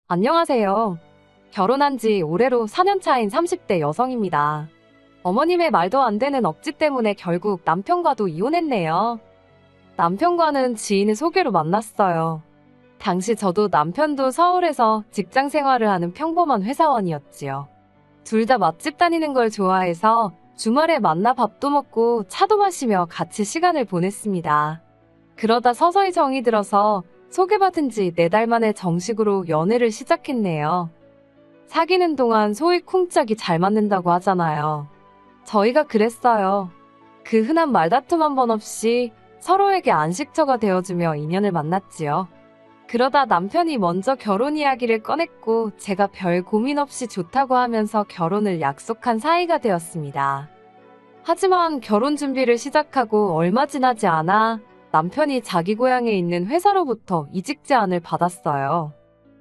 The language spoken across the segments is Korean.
안녕하세요. 결혼한 지 올해로 4년 차인 30대 여성입니다. 어머님의 말도 안 되는 억지 때문에 결국 남편과도 이혼했네요. 남편과는 지인의 소개로 만났어요. 당시 저도 남편도 서울에서 직장 생활을 하는 평범한 회사원이었지요. 둘 다 맛집 다니는 걸 좋아해서 주말에 만나 밥도 먹고 차도 마시며 같이 시간을 보냈습니다. 그러다 서서히 정이 들어서 소개받은 지 4달 만에 정식으로 연애를 시작했네요. 사귀는 동안 소위 쿵짝이 잘 맞는다고 하잖아요. 저희가 그랬어요. 그 흔한 말다툼 한 번 없이 서로에게 안식처가 되어주며 인연을 만났지요. 그러다 남편이 먼저 결혼 이야기를 꺼냈고 제가 별 고민 없이 좋다고 하면서 결혼을 약속한 사이가 되었습니다. 하지만 결혼 준비를 시작하고 얼마 지나지 않아 남편이 자기 고향에 있는 회사로부터 이직 제안을 받았어요.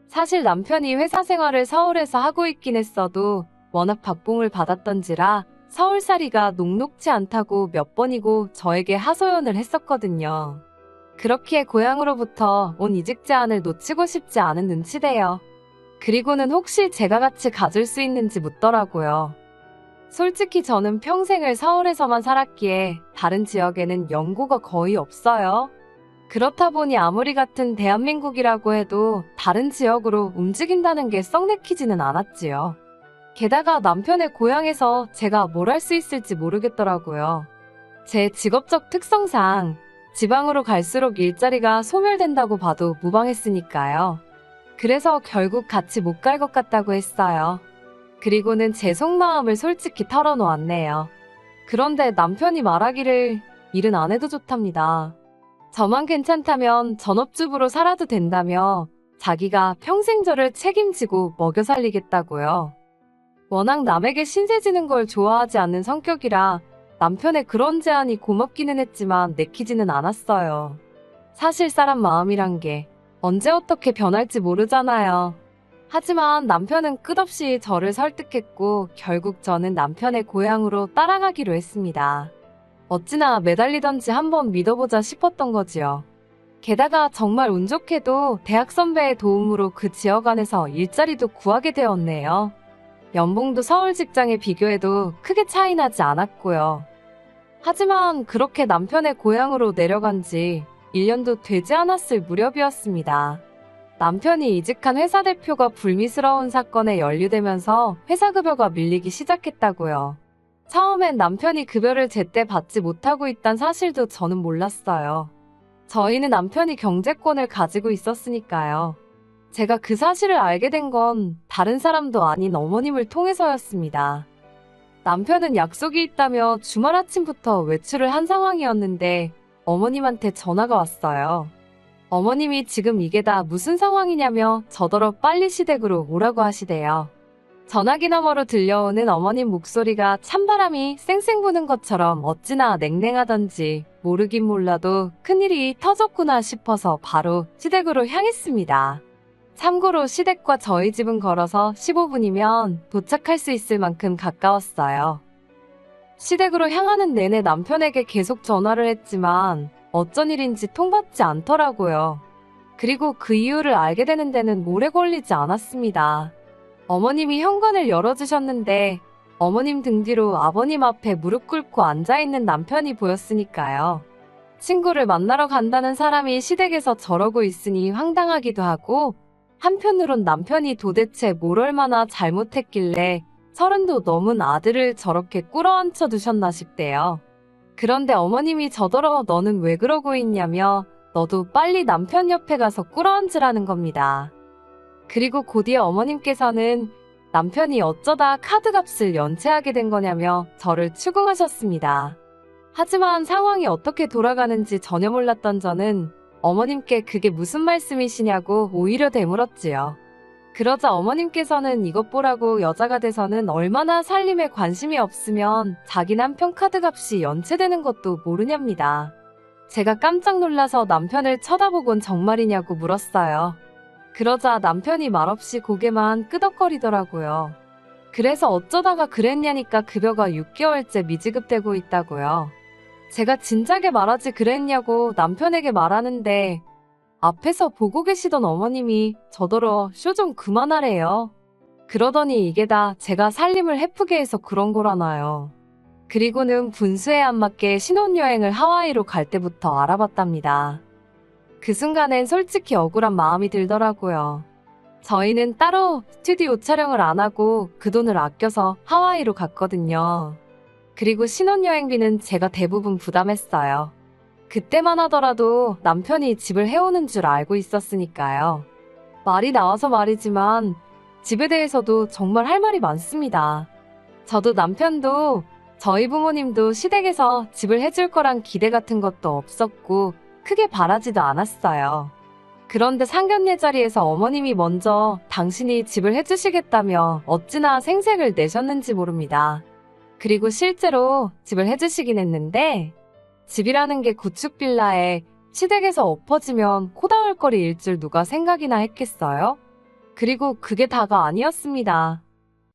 사실 남편이 회사 생활을 서울에서 하고 있긴 했어도 워낙 박봉을 받았던지라 서울살이가 녹록지 않다고 몇 번이고 저에게 하소연을 했었거든요. 그렇기에 고향으로부터 온 이직 제안을 놓치고 싶지 않은 눈치대요. 그리고는 혹시 제가 같이 가줄 수 있는지 묻더라고요. 솔직히 저는 평생을 서울에서만 살았기에 다른 지역에는 연고가 거의 없어요. 그렇다 보니 아무리 같은 대한민국이라고 해도 다른 지역으로 움직인다는 게 썩 내키지는 않았지요. 게다가 남편의 고향에서 제가 뭘 할 수 있을지 모르겠더라고요. 제 직업적 특성상 지방으로 갈수록 일자리가 소멸된다고 봐도 무방했으니까요. 그래서 결국 같이 못 갈 것 같다고 했어요. 그리고는 제 속마음을 솔직히 털어놓았네요. 그런데 남편이 말하기를 일은 안 해도 좋답니다. 저만 괜찮다면 전업주부로 살아도 된다며 자기가 평생 저를 책임지고 먹여 살리겠다고요. 워낙 남에게 신세지는 걸 좋아하지 않는 성격이라 남편의 그런 제안이 고맙기는 했지만 내키지는 않았어요. 사실 사람 마음이란 게 언제 어떻게 변할지 모르잖아요. 하지만 남편은 끝없이 저를 설득했고 결국 저는 남편의 고향으로 따라가기로 했습니다. 어찌나 매달리던지 한번 믿어보자 싶었던 거지요. 게다가 정말 운 좋게도 대학 선배의 도움으로 그 지역 안에서 일자리도 구하게 되었네요. 연봉도 서울 직장에 비교해도 크게 차이 나지 않았고요. 하지만 그렇게 남편의 고향으로 내려간 지 1년도 되지 않았을 무렵이었습니다. 남편이 이직한 회사 대표가 불미스러운 사건에 연루되면서 회사 급여가 밀리기 시작했다고요. 처음엔 남편이 급여를 제때 받지 못하고 있다는 사실도 저는 몰랐어요. 저희는 남편이 경제권을 가지고 있었으니까요. 제가 그 사실을 알게 된 건 다른 사람도 아닌 어머님을 통해서였습니다. 남편은 약속이 있다며 주말 아침부터 외출을 한 상황이었는데 어머님한테 전화가 왔어요. 어머님이 지금 이게 다 무슨 상황이냐며 저더러 빨리 시댁으로 오라고 하시대요. 전화기 너머로 들려오는 어머님 목소리가 찬바람이 쌩쌩 부는 것처럼 어찌나 냉랭하던지 모르긴 몰라도 큰일이 터졌구나 싶어서 바로 시댁으로 향했습니다. 참고로 시댁과 저희 집은 걸어서 15분이면 도착할 수 있을 만큼 가까웠어요. 시댁으로 향하는 내내 남편에게 계속 전화를 했지만 어쩐 일인지 통받지 않더라고요. 그리고 그 이유를 알게 되는 데는 오래 걸리지 않았습니다. 어머님이 현관을 열어주셨는데 어머님 등 뒤로 아버님 앞에 무릎 꿇고 앉아있는 남편이 보였으니까요. 친구를 만나러 간다는 사람이 시댁에서 저러고 있으니 황당하기도 하고 한편으론 남편이 도대체 뭘 얼마나 잘못했길래 30도 넘은 아들을 저렇게 꿇어앉혀 두셨나 싶대요. 그런데 어머님이 저더러 너는 왜 그러고 있냐며 너도 빨리 남편 옆에 가서 꿇어앉으라는 겁니다. 그리고 곧이어 어머님께서는 남편이 어쩌다 카드값을 연체하게 된 거냐며 저를 추궁하셨습니다. 하지만 상황이 어떻게 돌아가는지 전혀 몰랐던 저는 어머님께 그게 무슨 말씀이시냐고 오히려 되물었지요. 그러자 어머님께서는 이것 보라고 여자가 돼서는 얼마나 살림에 관심이 없으면 자기 남편 카드값이 연체되는 것도 모르냐입니다. 제가 깜짝 놀라서 남편을 쳐다보곤 정말이냐고 물었어요. 그러자 남편이 말없이 고개만 끄덕거리더라고요. 그래서 어쩌다가 그랬냐니까 급여가 6개월째 미지급되고 있다고요. 제가 진작에 말하지 그랬냐고 남편에게 말하는데 앞에서 보고 계시던 어머님이 저더러 쇼 좀 그만하래요. 그러더니 이게 다 제가 살림을 해프게 해서 그런 거라나요. 그리고는 분수에 안 맞게 신혼여행을 하와이로 갈 때부터 알아봤답니다. 그 순간엔 솔직히 억울한 마음이 들더라고요. 저희는 따로 스튜디오 촬영을 안 하고 그 돈을 아껴서 하와이로 갔거든요. 그리고 신혼여행비는 제가 대부분 부담했어요. 그때만 하더라도 남편이 집을 해오는 줄 알고 있었으니까요. 말이 나와서 말이지만 집에 대해서도 정말 할 말이 많습니다. 저도 남편도 저희 부모님도 시댁에서 집을 해줄 거란 기대 같은 것도 없었고 크게 바라지도 않았어요. 그런데 상견례 자리에서 어머님이 먼저 당신이 집을 해주시겠다며 어찌나 생색을 내셨는지 모릅니다. 그리고 실제로 집을 해주시긴 했는데 집이라는 게 구축 빌라에 시댁에서 엎어지면 코다울거리일 줄 누가 생각이나 했겠어요? 그리고 그게 다가 아니었습니다.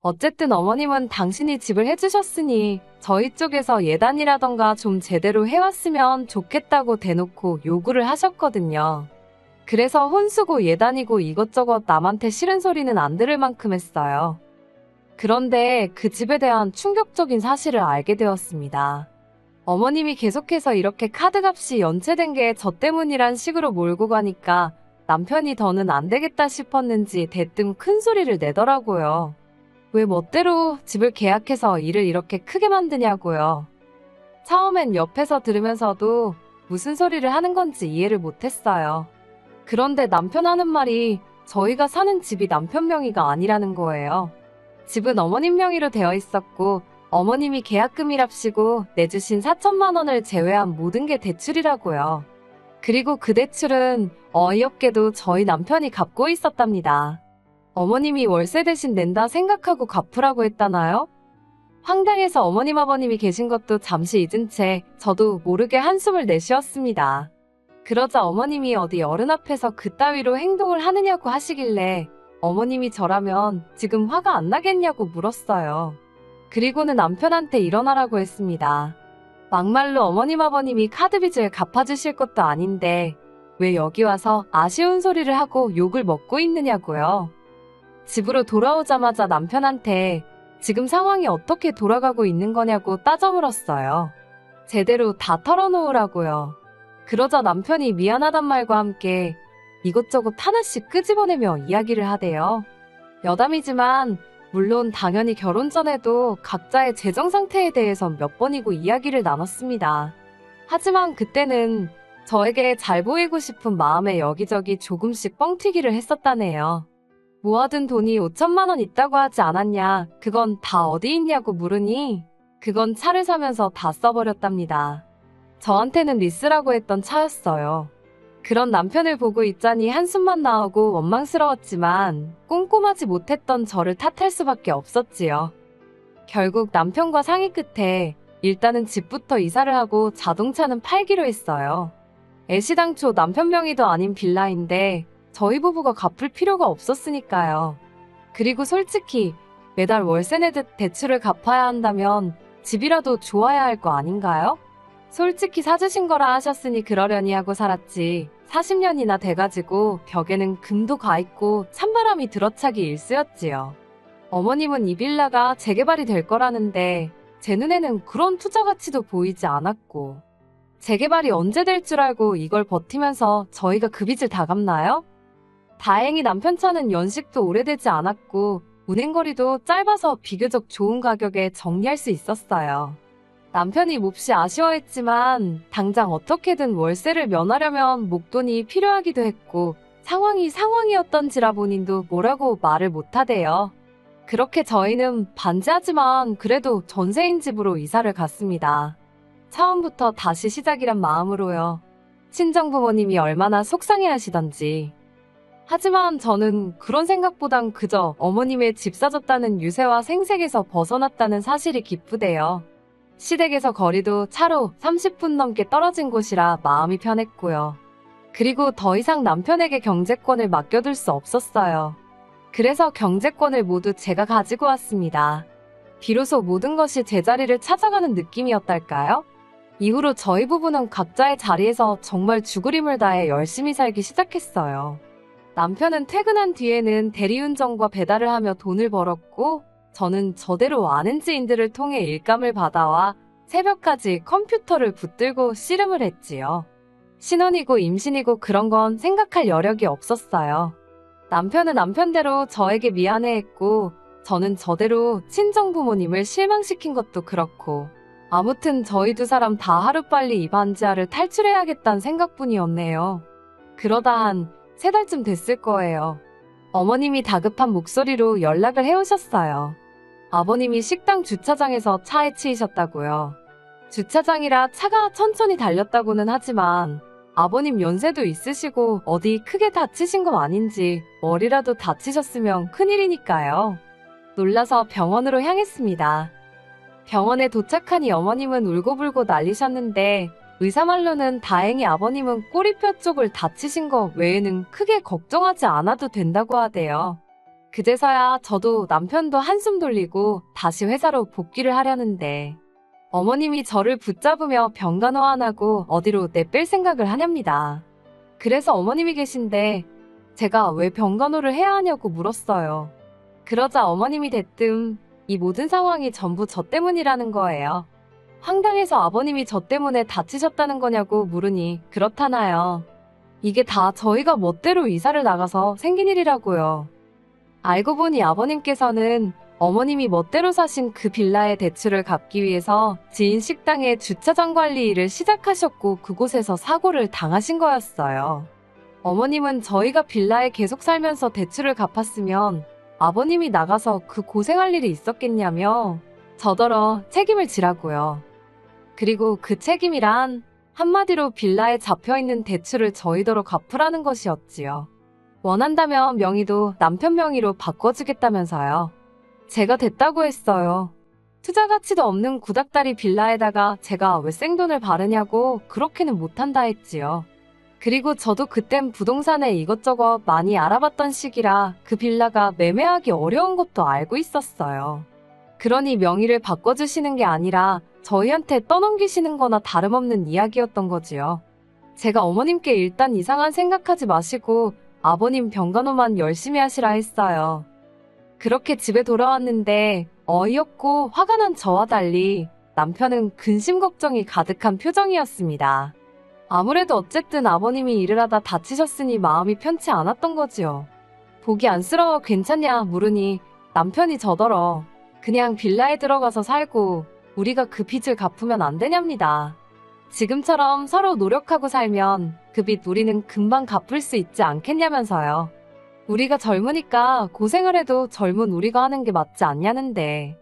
어쨌든 어머님은 당신이 집을 해주셨으니 저희 쪽에서 예단이라던가 좀 제대로 해왔으면 좋겠다고 대놓고 요구를 하셨거든요. 그래서 혼수고 예단이고 이것저것 남한테 싫은 소리는 안 들을 만큼 했어요. 그런데 그 집에 대한 충격적인 사실을 알게 되었습니다. 어머님이 계속해서 이렇게 카드값이 연체된 게 저 때문이란 식으로 몰고 가니까 남편이 더는 안 되겠다 싶었는지 대뜸 큰 소리를 내더라고요. 왜 멋대로 집을 계약해서 일을 이렇게 크게 만드냐고요. 처음엔 옆에서 들으면서도 무슨 소리를 하는 건지 이해를 못했어요. 그런데 남편 하는 말이 저희가 사는 집이 남편 명의가 아니라는 거예요. 집은 어머님 명의로 되어 있었고 어머님이 계약금이랍시고 내주신 4천만 원을 제외한 모든 게 대출이라고요. 그리고 그 대출은 어이없게도 저희 남편이 갚고 있었답니다. 어머님이 월세 대신 낸다 생각하고 갚으라고 했다나요? 황당해서 어머님 아버님이 계신 것도 잠시 잊은 채 저도 모르게 한숨을 내쉬었습니다. 그러자 어머님이 어디 어른 앞에서 그따위로 행동을 하느냐고 하시길래 어머님이 저라면 지금 화가 안 나겠냐고 물었어요. 그리고는 남편한테 일어나라고 했습니다. 막말로 어머님 아버님이 카드 빚을 갚아주실 것도 아닌데 왜 여기 와서 아쉬운 소리를 하고 욕을 먹고 있느냐고요. 집으로 돌아오자마자 남편한테 지금 상황이 어떻게 돌아가고 있는 거냐고 따져 물었어요. 제대로 다 털어놓으라고요. 그러자 남편이 미안하단 말과 함께 이것저것 하나씩 끄집어내며 이야기를 하대요. 여담이지만 물론 당연히 결혼 전에도 각자의 재정 상태에 대해서 몇 번이고 이야기를 나눴습니다. 하지만 그때는 저에게 잘 보이고 싶은 마음에 여기저기 조금씩 뻥튀기를 했었다네요. 모아둔 돈이 5천만 원 있다고 하지 않았냐, 그건 다 어디 있냐고 물으니 그건 차를 사면서 다 써버렸답니다. 저한테는 리스라고 했던 차였어요. 그런 남편을 보고 있자니 한숨만 나오고 원망스러웠지만 꼼꼼하지 못했던 저를 탓할 수밖에 없었지요. 결국 남편과 상의 끝에 일단은 집부터 이사를 하고 자동차는 팔기로 했어요. 애시당초 남편 명의도 아닌 빌라인데 저희 부부가 갚을 필요가 없었으니까요. 그리고 솔직히 매달 월세 내듯 대출을 갚아야 한다면 집이라도 좋아야 할 거 아닌가요? 솔직히 사주신 거라 하셨으니 그러려니 하고 살았지 40년이나 돼가지고 벽에는 금도 가있고 찬바람이 들어차기 일쑤였지요. 어머님은 이 빌라가 재개발이 될 거라는데 제 눈에는 그런 투자 가치도 보이지 않았고 재개발이 언제 될 줄 알고 이걸 버티면서 저희가 그 빚을 다 갚나요? 다행히 남편 차는 연식도 오래되지 않았고 운행거리도 짧아서 비교적 좋은 가격에 정리할 수 있었어요. 남편이 몹시 아쉬워했지만 당장 어떻게든 월세를 면하려면 목돈이 필요하기도 했고 상황이었던지라 본인도 뭐라고 말을 못하대요. 그렇게 저희는 반지하지만 그래도 전세인 집으로 이사를 갔습니다. 처음부터 다시 시작이란 마음으로요. 친정부모님이 얼마나 속상해하시던지. 하지만 저는 그런 생각보단 그저 어머님의 집 사줬다는 유세와 생색에서 벗어났다는 사실이 기쁘대요. 시댁에서 거리도 차로 30분 넘게 떨어진 곳이라 마음이 편했고요. 그리고 더 이상 남편에게 경제권을 맡겨둘 수 없었어요. 그래서 경제권을 모두 제가 가지고 왔습니다. 비로소 모든 것이 제자리를 찾아가는 느낌이었달까요? 이후로 저희 부부는 각자의 자리에서 정말 죽을 힘을 다해 열심히 살기 시작했어요. 남편은 퇴근한 뒤에는 대리운전과 배달을 하며 돈을 벌었고, 저는 저대로 아는 지인들을 통해 일감을 받아와 새벽까지 컴퓨터를 붙들고 씨름을 했지요. 신혼이고 임신이고 그런 건 생각할 여력이 없었어요. 남편은 남편대로 저에게 미안해했고, 저는 저대로 친정부모님을 실망시킨 것도 그렇고, 아무튼 저희 두 사람 다 하루빨리 이 반지하를 탈출해야겠다는 생각뿐이었네요. 그러다 한 3달쯤 됐을 거예요. 어머님이 다급한 목소리로 연락을 해오셨어요. 아버님이 식당 주차장에서 차에 치이셨다고요. 주차장이라 차가 천천히 달렸다고는 하지만 아버님 연세도 있으시고 어디 크게 다치신 건 아닌지 머리라도 다치셨으면 큰일이니까요. 놀라서 병원으로 향했습니다. 병원에 도착하니 어머님은 울고불고 난리셨는데 의사 말로는 다행히 아버님은 꼬리뼈 쪽을 다치신 거 외에는 크게 걱정하지 않아도 된다고 하대요. 그제서야 저도 남편도 한숨 돌리고 다시 회사로 복귀를 하려는데 어머님이 저를 붙잡으며 병간호 안 하고 어디로 내뺄 생각을 하렵니다. 그래서 어머님이 계신데 제가 왜 병간호를 해야 하냐고 물었어요. 그러자 어머님이 대뜸 이 모든 상황이 전부 저 때문이라는 거예요. 황당해서 아버님이 저 때문에 다치셨다는 거냐고 물으니 그렇다나요. 이게 다 저희가 멋대로 이사를 나가서 생긴 일이라고요. 알고 보니 아버님께서는 어머님이 멋대로 사신 그 빌라의 대출을 갚기 위해서 지인 식당의 주차장 관리 일을 시작하셨고 그곳에서 사고를 당하신 거였어요. 어머님은 저희가 빌라에 계속 살면서 대출을 갚았으면 아버님이 나가서 그 고생할 일이 있었겠냐며 저더러 책임을 지라고요. 그리고 그 책임이란 한마디로 빌라에 잡혀있는 대출을 저희더러 갚으라는 것이었지요. 원한다면 명의도 남편 명의로 바꿔주겠다면서요. 제가 됐다고 했어요. 투자 가치도 없는 구닥다리 빌라에다가 제가 왜 생돈을 바르냐고 그렇게는 못한다 했지요. 그리고 저도 그땐 부동산에 이것저것 많이 알아봤던 시기라 그 빌라가 매매하기 어려운 것도 알고 있었어요. 그러니 명의를 바꿔주시는 게 아니라 저희한테 떠넘기시는 거나 다름없는 이야기였던 거지요. 제가 어머님께 일단 이상한 생각하지 마시고 아버님 병간호만 열심히 하시라 했어요. 그렇게 집에 돌아왔는데 어이없고 화가 난 저와 달리 남편은 근심 걱정이 가득한 표정이었습니다. 아무래도 어쨌든 아버님이 일을 하다 다치셨으니 마음이 편치 않았던 거지요. 보기 안쓰러워 괜찮냐 물으니 남편이 저더러 그냥 빌라에 들어가서 살고 우리가 그 빚을 갚으면 안 되냐입니다. 지금처럼 서로 노력하고 살면 그 빚 우리는 금방 갚을 수 있지 않겠냐면서요. 우리가 젊으니까 고생을 해도 젊은 우리가 하는 게 맞지 않냐는데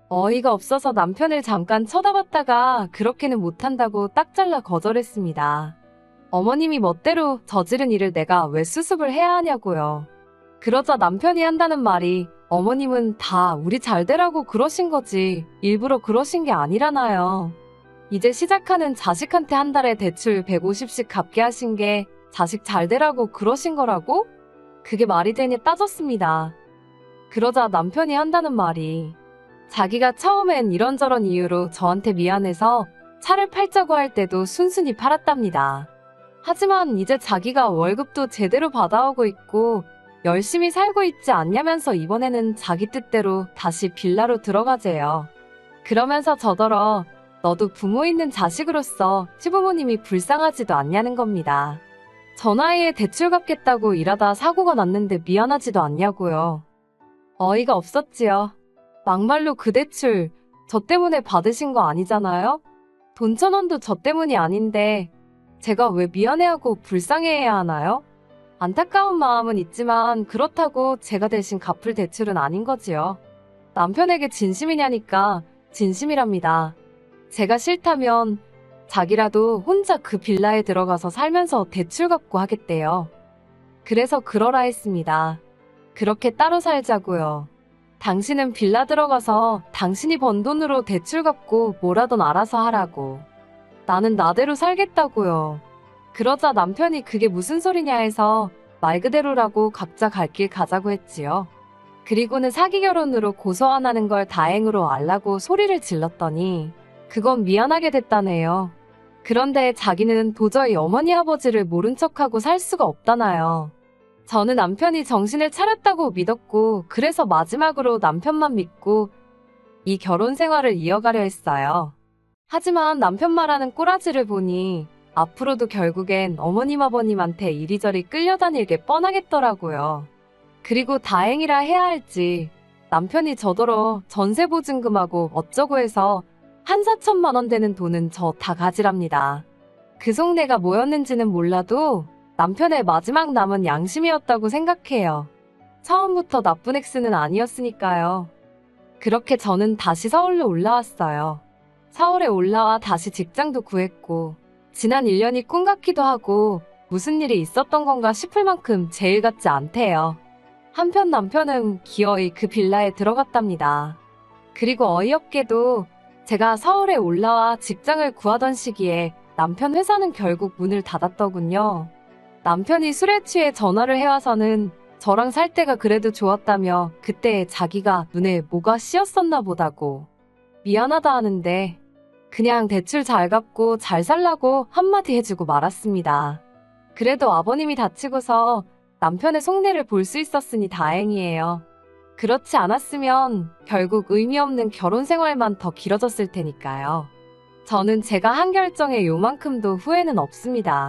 어이가 없어서 남편을 잠깐 쳐다봤다가 그렇게는 못한다고 딱 잘라 거절했습니다. 어머님이 멋대로 저지른 일을 내가 왜 수습을 해야 하냐고요. 그러자 남편이 한다는 말이 어머님은 다 우리 잘 되라고 그러신 거지 일부러 그러신 게 아니라나요. 이제 시작하는 자식한테 한 달에 대출 150씩 갚게 하신 게 자식 잘 되라고 그러신 거라고? 그게 말이 되니 따졌습니다. 그러자 남편이 한다는 말이 자기가 처음엔 이런저런 이유로 저한테 미안해서 차를 팔자고 할 때도 순순히 팔았답니다. 하지만 이제 자기가 월급도 제대로 받아오고 있고 열심히 살고 있지 않냐면서 이번에는 자기 뜻대로 다시 빌라로 들어가재요. 그러면서 저더러 너도 부모 있는 자식으로서 시부모님이 불쌍하지도 않냐는 겁니다. 저 나이에 대출 갚겠다고 일하다 사고가 났는데 미안하지도 않냐고요. 어이가 없었지요. 막말로 그 대출 저 때문에 받으신 거 아니잖아요? 돈 1,000원도 저 때문이 아닌데 제가 왜 미안해하고 불쌍해해야 하나요? 안타까운 마음은 있지만 그렇다고 제가 대신 갚을 대출은 아닌 거지요. 남편에게 진심이냐니까 진심이랍니다. 제가 싫다면 자기라도 혼자 그 빌라에 들어가서 살면서 대출 갚고 하겠대요. 그래서 그러라 했습니다. 그렇게 따로 살자고요. 당신은 빌라 들어가서 당신이 번 돈으로 대출 갚고 뭐라던 알아서 하라고. 나는 나대로 살겠다고요. 그러자 남편이 그게 무슨 소리냐 해서 말 그대로라고 각자 갈 길 가자고 했지요. 그리고는 사기 결혼으로 고소 안 하는 걸 다행으로 알라고 소리를 질렀더니 그건 미안하게 됐다네요. 그런데 자기는 도저히 어머니 아버지를 모른 척하고 살 수가 없다나요. 저는 남편이 정신을 차렸다고 믿었고, 그래서 마지막으로 남편만 믿고 이 결혼 생활을 이어가려 했어요. 하지만 남편 말하는 꼬라지를 보니 앞으로도 결국엔 어머님 아버님한테 이리저리 끌려다닐 게 뻔하겠더라고요. 그리고 다행이라 해야 할지 남편이 저더러 전세 보증금하고 어쩌고 해서 한 4천만 원 되는 돈은 저 다 가지랍니다. 그 속내가 뭐였는지는 몰라도 남편의 마지막 남은 양심이었다고 생각해요. 처음부터 나쁜 X는 아니었으니까요. 그렇게 저는 다시 서울로 올라왔어요. 서울에 올라와 다시 직장도 구했고, 지난 1년이 꿈 같기도 하고 무슨 일이 있었던 건가 싶을 만큼 제 일 같지 않대요. 한편 남편은 기어이 그 빌라에 들어갔답니다. 그리고 어이없게도 제가 서울에 올라와 직장을 구하던 시기에 남편 회사는 결국 문을 닫았더군요. 남편이 술에 취해 전화를 해와서는 저랑 살 때가 그래도 좋았다며 그때 자기가 눈에 뭐가 씌었었나 보다고 미안하다 하는데 그냥 대출 잘 갚고 잘 살라고 한마디 해주고 말았습니다. 그래도 아버님이 다치고서 남편의 속내를 볼 수 있었으니 다행이에요. 그렇지 않았으면 결국 의미 없는 결혼 생활만 더 길어졌을 테니까요. 저는 제가 한 결정에 요만큼도 후회는 없습니다.